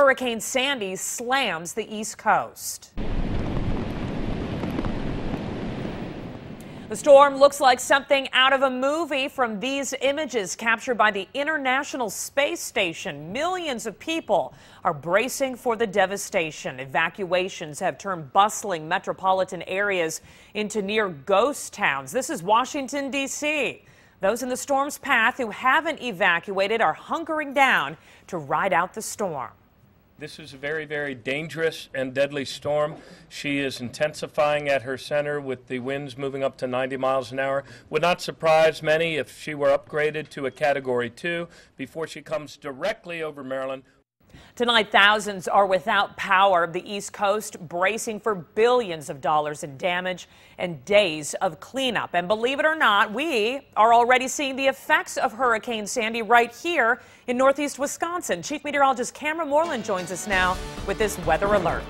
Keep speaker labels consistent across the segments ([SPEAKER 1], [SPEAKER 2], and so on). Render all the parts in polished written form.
[SPEAKER 1] Hurricane Sandy slams the East Coast. The storm looks like something out of a movie from these images captured by the International Space Station. Millions of people are bracing for the devastation. Evacuations have turned bustling metropolitan areas into near ghost towns. This is Washington, D.C. Those in the storm's path who haven't evacuated are hunkering down to ride out the storm.
[SPEAKER 2] This is a very, very dangerous and deadly storm. She is intensifying at her center with the winds moving up to 90 miles an hour. Would not surprise many if she were upgraded to a Category 2 before she comes directly over Maryland.
[SPEAKER 1] Tonight, thousands are without power. The East Coast bracing for billions of dollars in damage and days of cleanup. And believe it or not, we are already seeing the effects of Hurricane Sandy right here in northeast Wisconsin. Chief Meteorologist Cameron Moreland joins us now with this weather alert.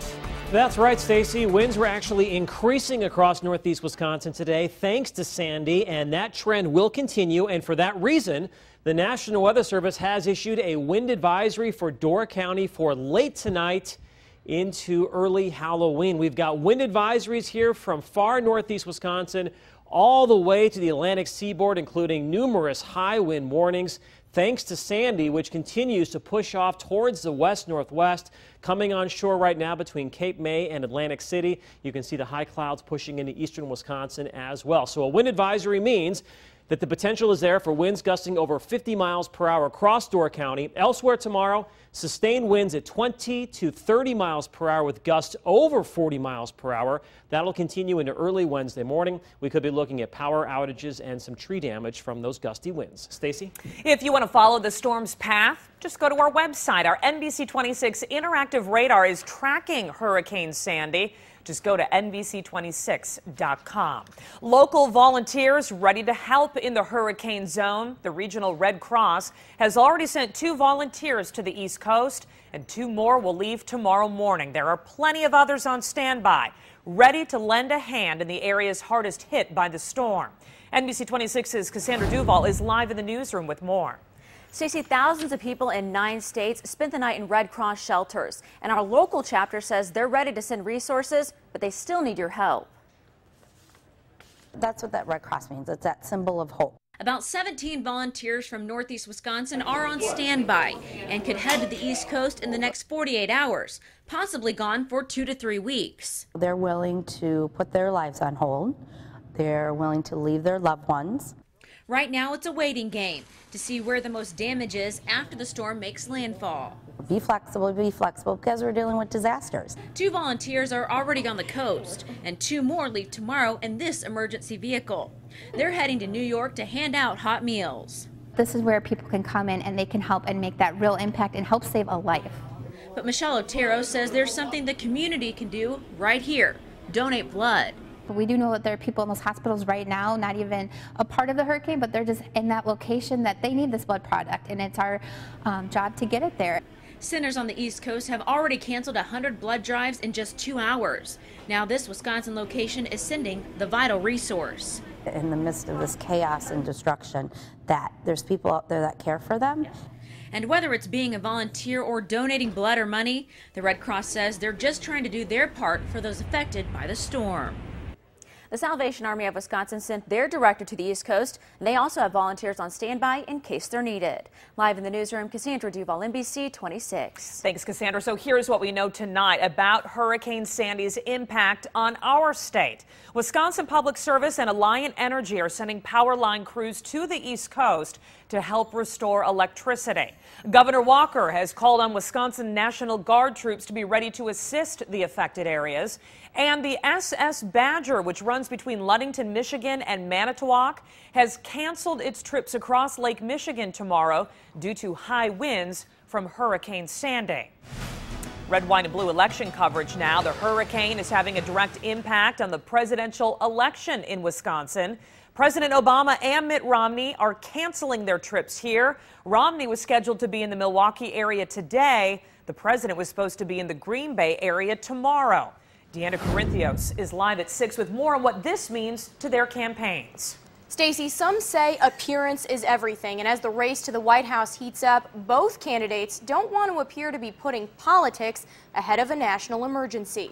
[SPEAKER 3] That's right, Stacy. Winds were actually increasing across northeast Wisconsin today thanks to Sandy, and that trend will continue. And for that reason, the National Weather Service has issued a wind advisory for Door County for late tonight into early Halloween. We've got wind advisories here from far northeast Wisconsin all the way to the Atlantic seaboard, including numerous high wind warnings thanks to Sandy, which continues to push off towards the west-northwest, coming on shore right now between Cape May and Atlantic City. You can see the high clouds pushing into eastern Wisconsin as well. So a wind advisory means that the potential is there for winds gusting over 50 miles per hour across Door County. Elsewhere tomorrow, sustained winds at 20 to 30 miles per hour with gusts over 40 miles per hour. That'll continue into early Wednesday morning. We could be looking at power outages and some tree damage from those gusty winds. Stacy?
[SPEAKER 1] If you want to follow the storm's path, just go to our website. Our NBC26 interactive radar is tracking Hurricane Sandy. Just go to NBC26.com. Local volunteers ready to help in the hurricane zone. The Regional Red Cross has already sent 2 volunteers to the East Coast, and 2 more will leave tomorrow morning. There are plenty of others on standby, ready to lend a hand in the areas hardest hit by the storm. NBC26's Cassandra Duval is live in the newsroom with more.
[SPEAKER 4] Stacey, thousands of people in 9 states spent the night in Red Cross shelters, and our local chapter says they're ready to send resources, but they still need your help.
[SPEAKER 5] That's what that Red Cross means. It's that symbol of hope.
[SPEAKER 4] About 17 volunteers from northeast Wisconsin are on standby and could head to the East Coast in the next 48 hours, possibly gone for 2 to 3 weeks.
[SPEAKER 5] They're willing to put their lives on hold. They're willing to leave their loved ones.
[SPEAKER 4] Right now, it's a waiting game to see where the most damage is after the storm makes landfall.
[SPEAKER 5] Be flexible, because we're dealing with disasters.
[SPEAKER 4] 2 volunteers are already on the coast, and 2 more leave tomorrow in this emergency vehicle. They're heading to New York to hand out hot meals.
[SPEAKER 6] This is where people can come in and they can help and make that real impact and help save a life.
[SPEAKER 4] But Michelle Otero says there's something the community can do right here: donate blood.
[SPEAKER 6] We do know that there are people in those hospitals right now, not even a part of the hurricane, but they're just in that location that they need this blood product, and it's our job to get it there.
[SPEAKER 4] Centers on the East Coast have already canceled 100 blood drives in just 2 hours. Now this Wisconsin location is sending the vital resource.
[SPEAKER 5] In the midst of this chaos and destruction, that there's people out there that care for them.
[SPEAKER 4] And whether it's being a volunteer or donating blood or money, the Red Cross says they're just trying to do their part for those affected by the storm. The Salvation Army of Wisconsin sent their director to the East Coast, and they also have volunteers on standby in case they're needed. Live in the newsroom, Cassandra Duval, NBC 26.
[SPEAKER 1] Thanks, Cassandra. So here's what we know tonight about Hurricane Sandy's impact on our state. Wisconsin Public Service and Alliant Energy are sending power line crews to the East Coast to help restore electricity. Governor Walker has called on Wisconsin National Guard troops to be ready to assist the affected areas. And the SS Badger, which runs between Ludington, Michigan and Manitowoc, has canceled its trips across Lake Michigan tomorrow due to high winds from Hurricane Sandy. Red, white, and blue election coverage now. The hurricane is having a direct impact on the presidential election in Wisconsin. President Obama and Mitt Romney are canceling their trips here. Romney was scheduled to be in the Milwaukee area today. The president was supposed to be in the Green Bay area tomorrow. Deanna Corinthios is live at 6 with more on what this means to their campaigns.
[SPEAKER 7] Stacey, some say appearance is everything, and as the race to the White House heats up, both candidates don't want to appear to be putting politics ahead of a national emergency.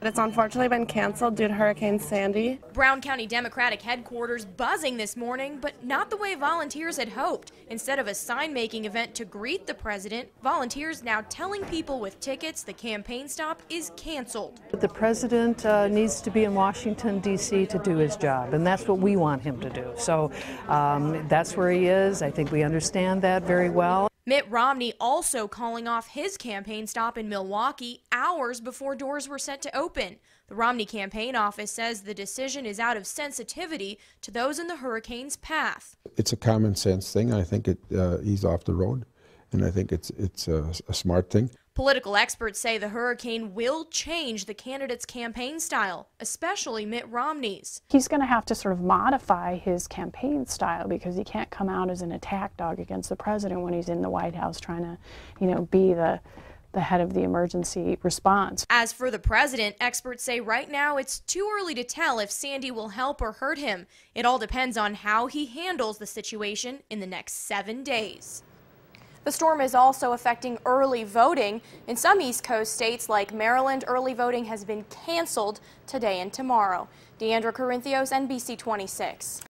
[SPEAKER 8] It's unfortunately been canceled due to Hurricane Sandy.
[SPEAKER 7] Brown County Democratic headquarters buzzing this morning, but not the way volunteers had hoped. Instead of a sign-making event to greet the president, volunteers now telling people with tickets the campaign stop is canceled.
[SPEAKER 9] The president needs to be in Washington, D.C. to do his job, and that's what we want him to do. So that's where he is. I think we understand that very well.
[SPEAKER 7] Mitt Romney also calling off his campaign stop in Milwaukee hours before doors were set to open. The Romney campaign office says the decision is out of sensitivity to those in the hurricane's path.
[SPEAKER 10] It's a common sense thing. I think he's off the road, and I think it's a smart thing.
[SPEAKER 7] Political experts say the hurricane will change the candidate's campaign style, especially Mitt Romney's.
[SPEAKER 11] He's going to have to sort of modify his campaign style because he can't come out as an attack dog against the president when he's in the White House trying to, be the head of the emergency response.
[SPEAKER 7] As for the president, experts say right now it's too early to tell if Sandy will help or hurt him. It all depends on how he handles the situation in the next 7 days. The storm is also affecting early voting. In some East Coast states like Maryland, early voting has been canceled today and tomorrow. Deandra Corinthios, NBC 26.